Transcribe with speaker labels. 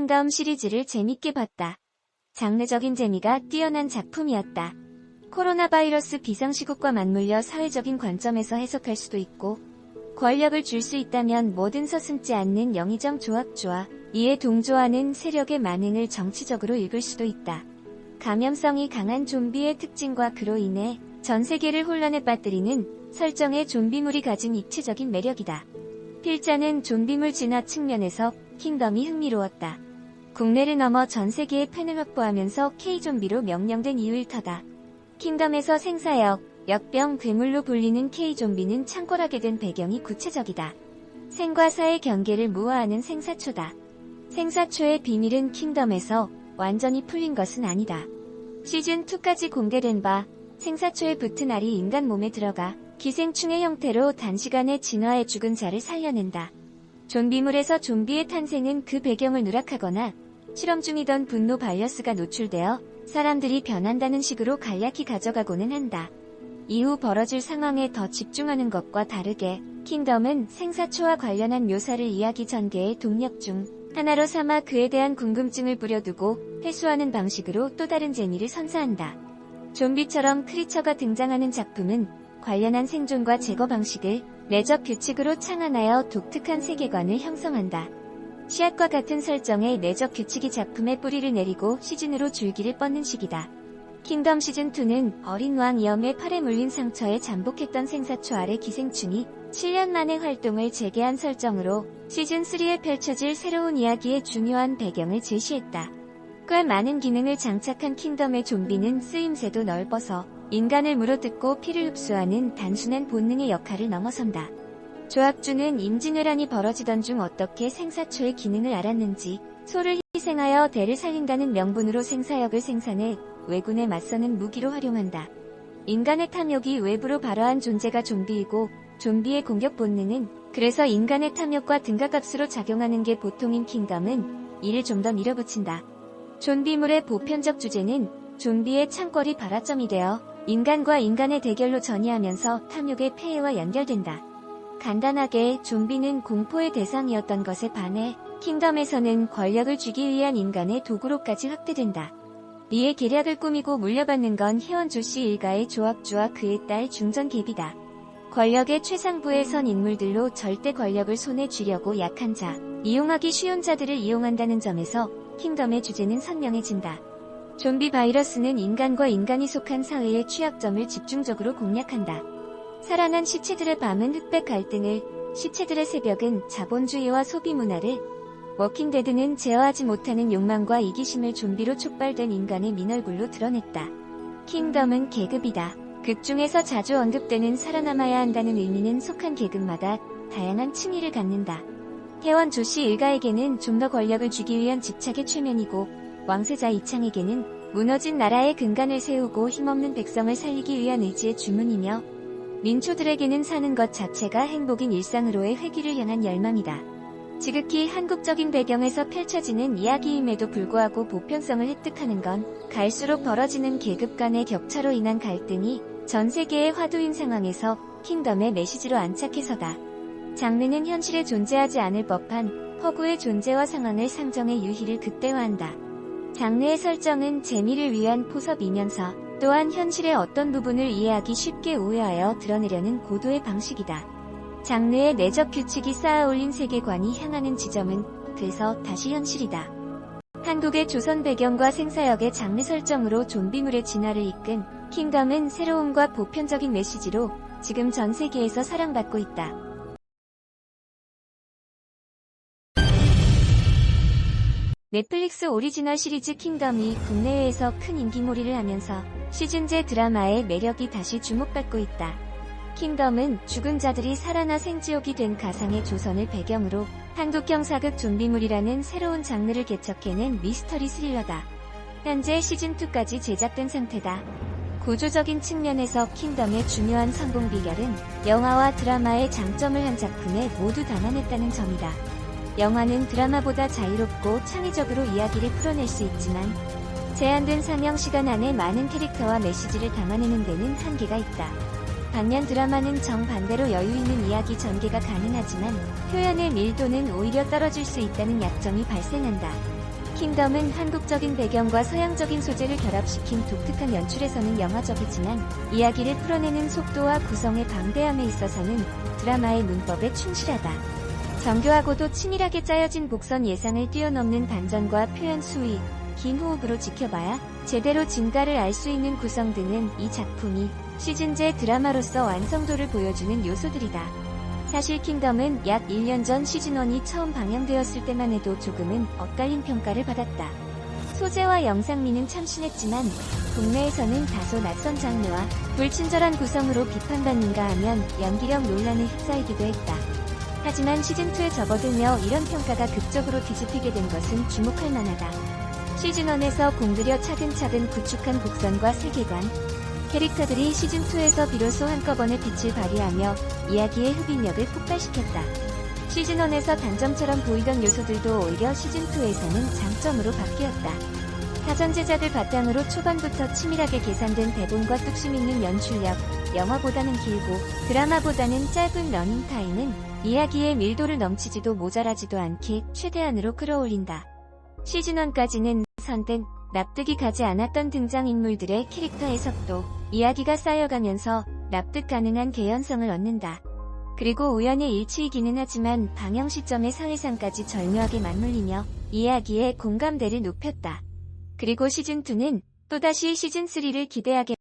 Speaker 1: 킹덤 시리즈를 재밌게 봤다. 장르적인 재미가 뛰어난 작품이었다. 코로나 바이러스 비상시국과 맞물려 사회적인 관점에서 해석할 수도 있고, 권력을 줄 수 있다면 뭐든 서슴지 않는 영의정 조합주와 이에 동조하는 세력의 만행을 정치적으로 읽을 수도 있다. 감염성이 강한 좀비의 특징과 그로 인해 전 세계를 혼란에 빠뜨리는 설정의 좀비물이 가진 입체적인 매력이다. 필자는 좀비물 진화 측면에서 킹덤이 흥미로웠다. 국내를 넘어 전 세계의 팬을 확보하면서 K-좀비로 명명된 이유일 터다. 킹덤에서 생사역, 역병, 괴물로 불리는 K-좀비는 창궐하게 된 배경이 구체적이다. 생과 사의 경계를 무화하는 생사초다. 생사초의 비밀은 킹덤에서 완전히 풀린 것은 아니다. 시즌2까지 공개된 바 생사초에 붙은 알이 인간 몸에 들어가 기생충의 형태로 단시간에 진화해 죽은 자를 살려낸다. 좀비물에서 좀비의 탄생은 그 배경을 누락하거나 실험 중이던 분노 바이러스가 노출되어 사람들이 변한다는 식으로 간략히 가져가고는 한다. 이후 벌어질 상황에 더 집중하는 것과 다르게 킹덤은 생사초와 관련한 묘사를 이야기 전개의 동력 중 하나로 삼아 그에 대한 궁금증을 부려두고 회수하는 방식으로 또 다른 재미를 선사한다. 좀비처럼 크리처가 등장하는 작품은 관련한 생존과 제거 방식을 내적 규칙으로 창안하여 독특한 세계관을 형성한다. 씨앗과 같은 설정의 내적 규칙이 작품의 뿌리를 내리고 시즌으로 줄기를 뻗는 시기다. 킹덤 시즌2는 어린 왕 이엄의 팔에 물린 상처에 잠복했던 생사초 아래 기생충이 7년 만에 활동을 재개한 설정으로 시즌3에 펼쳐질 새로운 이야기의 중요한 배경을 제시했다. 꽤 많은 기능을 장착한 킹덤의 좀비는 쓰임새도 넓어서 인간을 물어뜯고 피를 흡수하는 단순한 본능의 역할을 넘어선다. 조합주는 임진왜란이 벌어지던 중 어떻게 생사초의 기능을 알았는지 소를 희생하여 대를 살린다는 명분으로 생사역을 생산해 왜군에 맞서는 무기로 활용한다. 인간의 탐욕이 외부로 발화한 존재가 좀비이고 좀비의 공격 본능은 그래서 인간의 탐욕과 등가값으로 작용하는 게 보통인 킹덤은 이를 좀 더 밀어붙인다. 좀비물의 보편적 주제는 좀비의 창궐이 발화점이 되어 인간과 인간의 대결로 전이하면서 탐욕의 폐해와 연결된다. 간단하게 좀비는 공포의 대상이었던 것에 반해 킹덤에서는 권력을 쥐기 위한 인간의 도구로까지 확대된다. 리의 계략을 꾸미고 물려받는 건 혜원 조씨 일가의 조합주와 그의 딸 중전 계비다. 권력의 최상부에 선 인물들로 절대 권력을 손에 쥐려고 약한 자, 이용하기 쉬운 자들을 이용한다는 점에서 킹덤의 주제는 선명해진다. 좀비 바이러스는 인간과 인간이 속한 사회의 취약점을 집중적으로 공략한다. 살아난 시체들의 밤은 흑백 갈등을, 시체들의 새벽은 자본주의와 소비 문화를, 워킹데드는 제어하지 못하는 욕망과 이기심을 좀비로 촉발된 인간의 민얼굴로 드러냈다. 킹덤은 계급이다. 극 중에서 자주 언급되는 살아남아야 한다는 의미는 속한 계급마다 다양한 층위를 갖는다. 혜원 조씨 일가에게는 좀 더 권력을 쥐기 위한 집착의 최면이고 왕세자 이창에게는 무너진 나라의 근간을 세우고 힘없는 백성을 살리기 위한 의지의 주문이며 민초들에게는 사는 것 자체가 행복인 일상으로의 회귀를 향한 열망이다. 지극히 한국적인 배경에서 펼쳐지는 이야기임에도 불구하고 보편성을 획득하는 건 갈수록 벌어지는 계급 간의 격차로 인한 갈등이 전 세계의 화두인 상황에서 킹덤의 메시지로 안착해서다. 장르는 현실에 존재하지 않을 법한 허구의 존재와 상황을 상정해 유희를 극대화한다. 장르의 설정은 재미를 위한 포섭이면서 또한 현실의 어떤 부분을 이해하기 쉽게 오해하여 드러내려는 고도의 방식이다. 장르의 내적 규칙이 쌓아올린 세계관이 향하는 지점은 그래서 다시 현실이다. 한국의 조선 배경과 생사역의 장르 설정으로 좀비물의 진화를 이끈 킹덤은 새로움과 보편적인 메시지로 지금 전 세계에서 사랑받고 있다. 넷플릭스 오리지널 시리즈 킹덤이 국내외에서 큰 인기몰이를 하면서 시즌제 드라마의 매력이 다시 주목받고 있다. 킹덤은 죽은 자들이 살아나 생지옥이 된 가상의 조선을 배경으로 한국형 사극 좀비물이라는 새로운 장르를 개척해낸 미스터리 스릴러다. 현재 시즌2까지 제작된 상태다. 구조적인 측면에서 킹덤의 중요한 성공 비결은 영화와 드라마의 장점을 한 작품에 모두 담아냈다는 점이다. 영화는 드라마보다 자유롭고 창의적으로 이야기를 풀어낼 수 있지만 제한된 상영 시간 안에 많은 캐릭터와 메시지를 담아내는 데는 한계가 있다. 반면 드라마는 정반대로 여유 있는 이야기 전개가 가능하지만 표현의 밀도는 오히려 떨어질 수 있다는 약점이 발생한다. 킹덤은 한국적인 배경과 서양적인 소재를 결합시킨 독특한 연출에서는 영화적이지만 이야기를 풀어내는 속도와 구성의 방대함에 있어서는 드라마의 문법에 충실하다. 정교하고도 치밀하게 짜여진 곡선 예상을 뛰어넘는 반전과 표현 수위, 긴 호흡으로 지켜봐야 제대로 진가를 알 수 있는 구성 등은 이 작품이 시즌제 드라마로서 완성도를 보여주는 요소들이다. 사실 킹덤은 약 1년 전 시즌1이 처음 방영되었을 때만 해도 조금은 엇갈린 평가를 받았다. 소재와 영상미는 참신했지만 국내에서는 다소 낯선 장르와 불친절한 구성으로 비판받는가 하면 연기력 논란에 휩싸이기도 했다. 하지만 시즌2에 접어들며 이런 평가가 극적으로 뒤집히게 된 것은 주목할 만하다. 시즌1에서 공들여 차근차근 구축한 곡선과 세계관, 캐릭터들이 시즌2에서 비로소 한꺼번에 빛을 발휘하며 이야기의 흡입력을 폭발시켰다. 시즌1에서 단점처럼 보이던 요소들도 오히려 시즌2에서는 장점으로 바뀌었다. 사전 제작을 바탕으로 초반부터 치밀하게 계산된 대본과 뚝심 있는 연출력, 영화보다는 길고 드라마보다는 짧은 러닝타임은 이야기의 밀도를 넘치지도 모자라지도 않게 최대한으로 끌어올린다. 시즌1까지는 선뜻 납득이 가지 않았던 등장인물들의 캐릭터 해석도 이야기가 쌓여가면서 납득 가능한 개연성을 얻는다. 그리고 우연의 일치이기는 하지만 방영 시점의 사회상까지 절묘하게 맞물리며 이야기의 공감대를 높였다. 그리고 시즌2는 또다시 시즌3를 기대하게